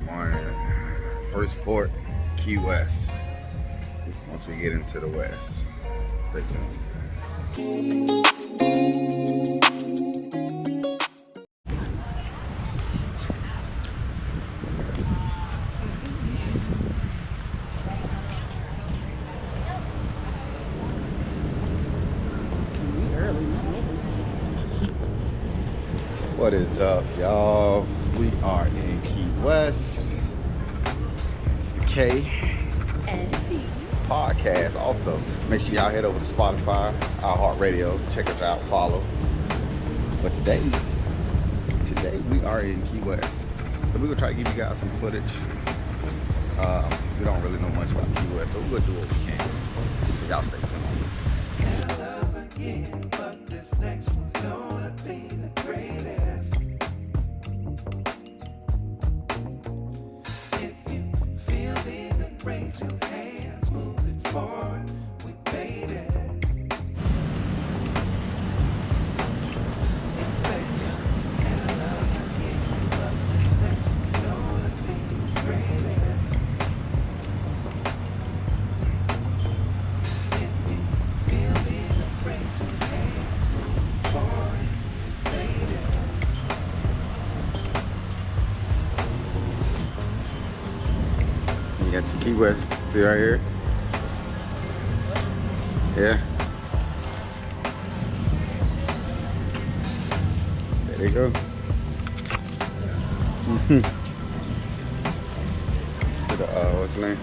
Morning. First port, Key West. Once we get into the west, stay tuned. What is up, y'all? We are in Key West. It's the K&T Podcast. Also, make sure y'all head over to Spotify, iHeartRadio. Check us out, follow. But today we are in Key West. So we're gonna try to give you guys some footage. We don't really know much about Key West, but we're gonna do what we can. So y'all stay tuned. But this next one's gonna be the greatest. If you feel me, then raise your hands, move it forward, we made it. It's been a hell of a year, but this next one's gonna be the greatest. If you feel me, then raise your hands, move it forward, we made it. You got your Key West, see right here? Yeah. There they go. To the, what's the name?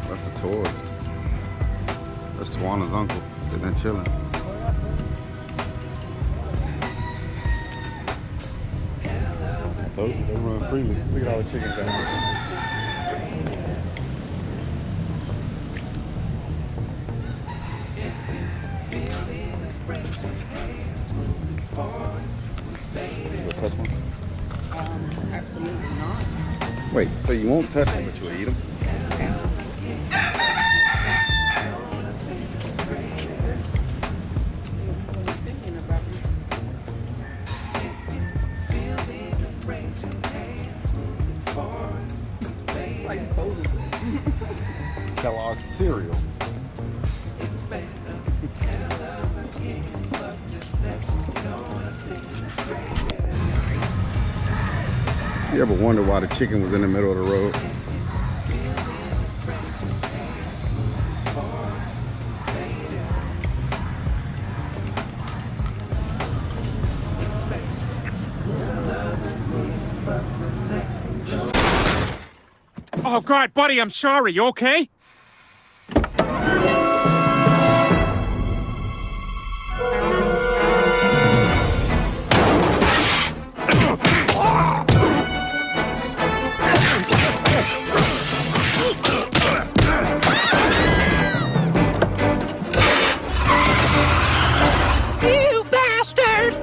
That's the toys. That's Tawana's uncle sitting there chilling. They run freely. Look at all the chickens out here. You gonna touch one? Absolutely not. Wait, so you won't touch them, but you'll eat them? Kellogg's cereal. You ever wonder why the chicken was in the middle of the road? Oh, God, buddy, I'm sorry. You okay? You bastard!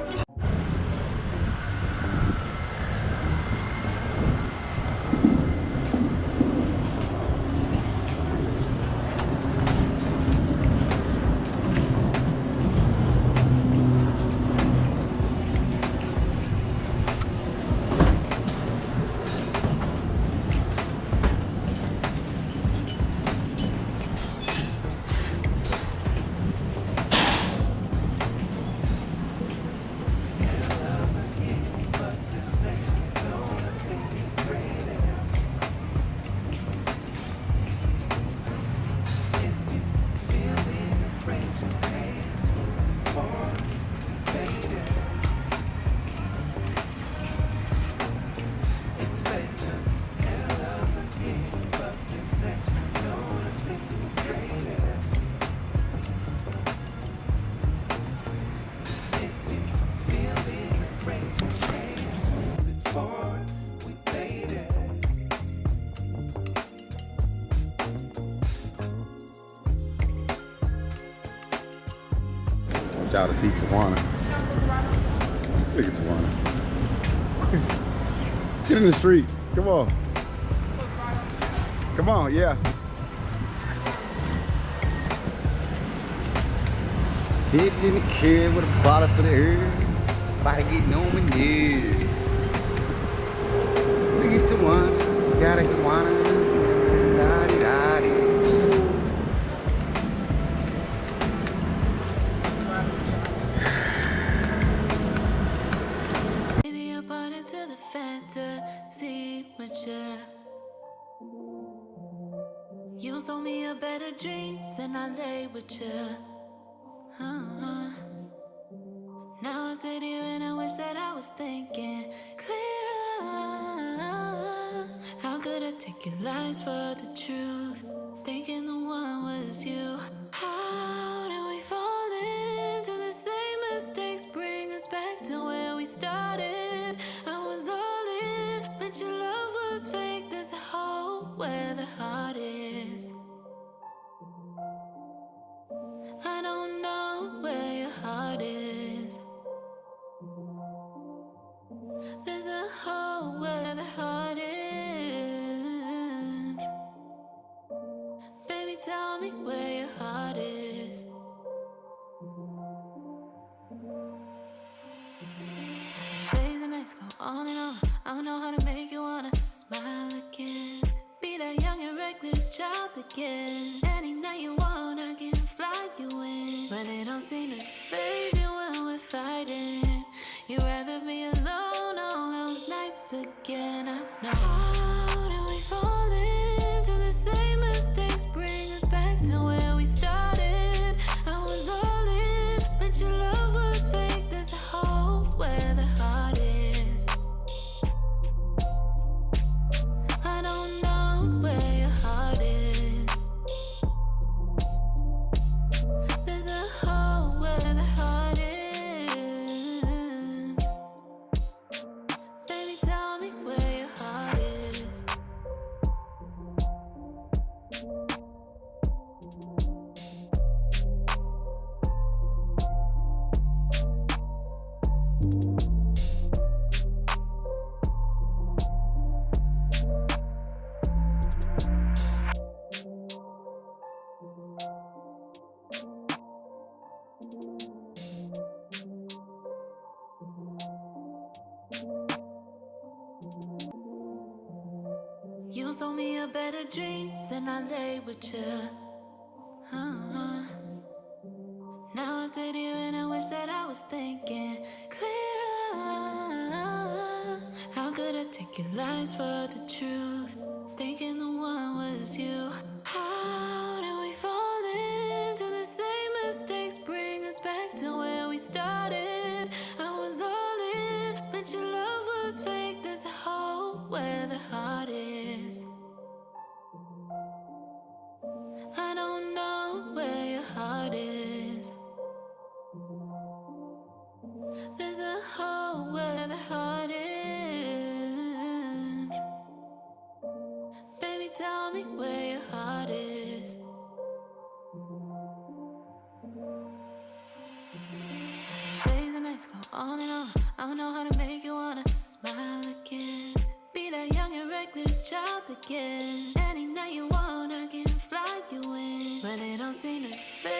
Y'all to see Tawana. Look at Tawana. Get in the street. Come on. Come on, yeah. Sitting in the crib with a bottle for the herb. About to get on my nerves. We get to one, gotta get one. Da-di-da-di. Maybe I bought into the fantasy with you. You sold me a better dreams and I lay with you. Now I sit here and I wish that I was thinking clearer. How could I take your lies for the truth? Thinking the one was you. How did we fall into the same mistakes? Bring us back to where we started. I was all in, but your love was fake. There's a hole where the heart is. I don't know where your heart is. There's a hole where the heart is. Baby, tell me where your heart is. Days and nights go on and on. I don't know how to make you wanna smile again. Be that young and reckless child again. Any night you want, I can fly you in. But it don't seem to faze you when we're fighting. You'd rather be alone on those nights again. I know. How did we fall into the same mistakes? Bring us back to where we started. I was all in, but your love was fake. There's a hole where the heart is. I don't know where your heart is. There's a hole where the heart is. Baby, tell me where your heart is. You sold me a better dreams and I lay with you. Now I sit here and I wish that I was thinking clearer. How could I take your lies for the truth? Thinking the one was you. How did we fall into the same mistakes? Bring us back to where we started. I was all in, but your love was fake. There's a hole where the heart is. I don't know where your heart is. There's a hole where the heart is. Baby, tell me where your heart is. Days and nights go on and on. I don't know how to make you wanna smile again. Be that young and reckless child again. Any night you want, I can fly you in. But it don't seem to fit.